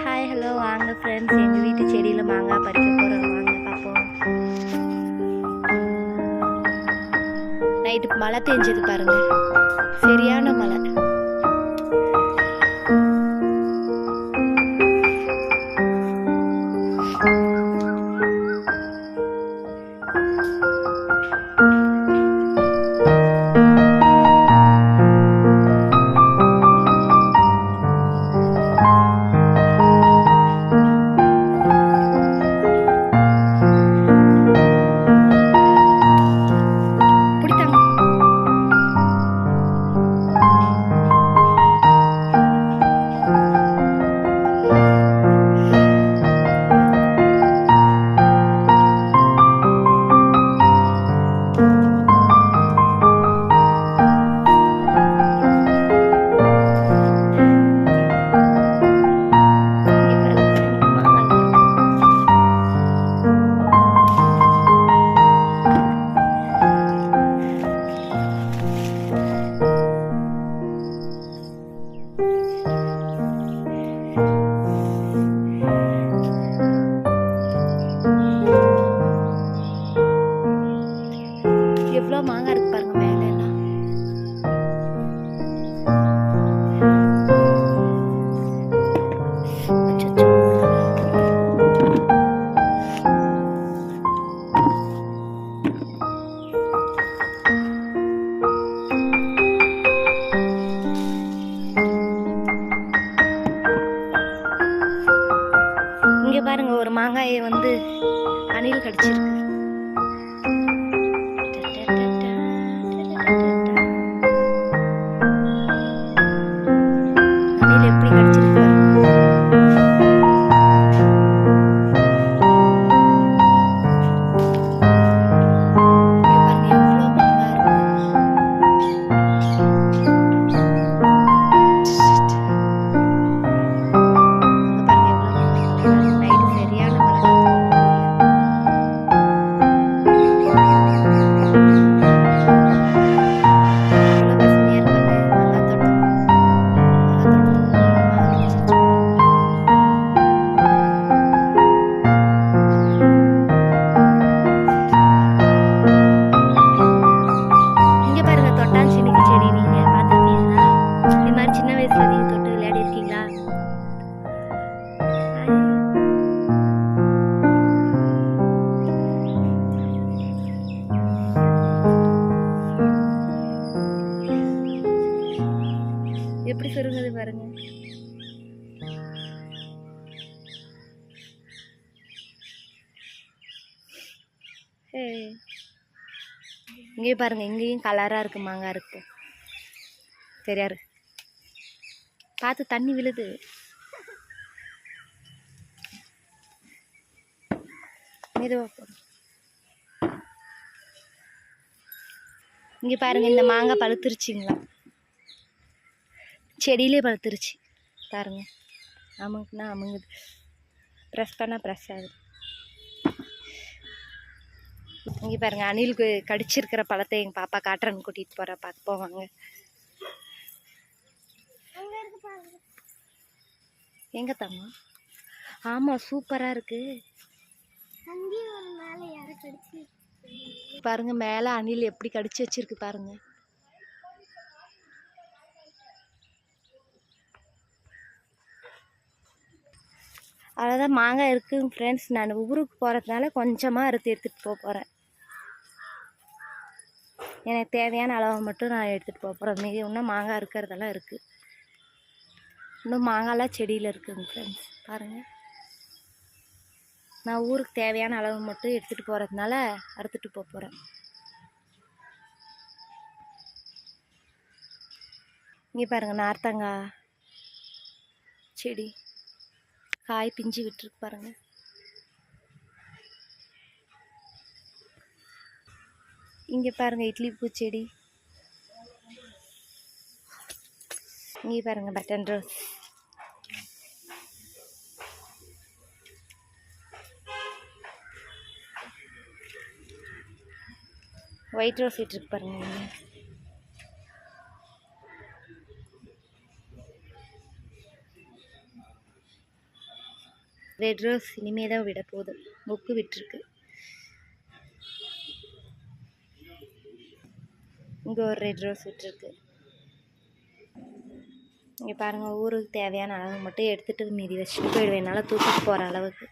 Hi hello வாங்க friends, எங்கள் வீட்டு செடியில் மாங்காய் பறிக்க போகிறோம். வாங்க பார்ப்போம். நைட்டு மழை பெஞ்சது பாருங்க, சரியான மழை. எவ்வளோ மாங்காய் இருக்கு பாருங்க மேலே எல்லாம். இங்க பாருங்க, ஒரு மாங்காயை வந்து அணில் கடிச்சிருக்கு. அணில் எப்படி கடிச்சிருக்கு எப்படி சுருங்குது பாருங்க. இங்கே பாருங்க, இங்கேயும் கலரா இருக்கு மாங்காய் இருக்கு. தெரியாரு பார்த்து, தண்ணி விழுது. இங்க பாருங்க, இந்த மாங்காய் பழுத்துருச்சுங்களா, செடியிலே பழுத்துருச்சு பாருங்க. அமுக்குனா அமுங்குது, ப்ரெஸ் பண்ணால் ப்ரெஸ் ஆகுது. இங்கே பாருங்க, அணிலுக்கு கடிச்சிருக்கிற பழத்தை எங்கள் பாப்பா காட்டுறன்னு கூட்டிகிட்டு போகிற பார்க்க போவாங்க. எங்க தாமா? ஆமாம், சூப்பராக இருக்கு பாருங்க. மேலே அணில் எப்படி கடிச்சு வச்சிருக்கு பாருங்க. அவ்வளோதான், மாங்காய் இருக்குங்க ஃப்ரெண்ட்ஸ். நான் ஊருக்கு போகிறதுனால கொஞ்சமாக எடுத்துகிட்டு போகிறேன். எனக்கு தேவையான அளவு மட்டும் நான் எடுத்துகிட்டு போகிறேன். மீதி இன்னும் மாங்காய் இருக்கிறதெல்லாம் இருக்குது. இன்னும் மாங்காய்லாம் செடியில் இருக்குங்க ஃப்ரெண்ட்ஸ் பாருங்கள். நான் ஊருக்கு தேவையான அளவு மட்டும் எடுத்துகிட்டு போகிறதுனால அறுத்துட்டு போகிறேன். இங்கே பாருங்கள், நார்த்தங்காய் செடி காய் பிஞ்சு விட்டுருக்கு பாருங்கள். இங்கே பாருங்கள், இட்லி பூச்செடி. இங்கே பாருங்கள், பட்டன் ரோஸ். ஒயிட் ரோஸ் விட்டுருக்கு பாருங்க. ரெட் ரோஸ் இனிமே தான் விட போகுது, மொக்கு விட்டுருக்கு. இங்கே ஒரு ரெட் ரோஸ் விட்டுருக்கு. இங்கே பாருங்கள், ஊருக்கு தேவையான அளவு மட்டும் எடுத்துகிட்டு மீதி வச்சுட்டு போயிடுவேன், என்னால் தூக்கிட்டு போகிற அளவுக்கு.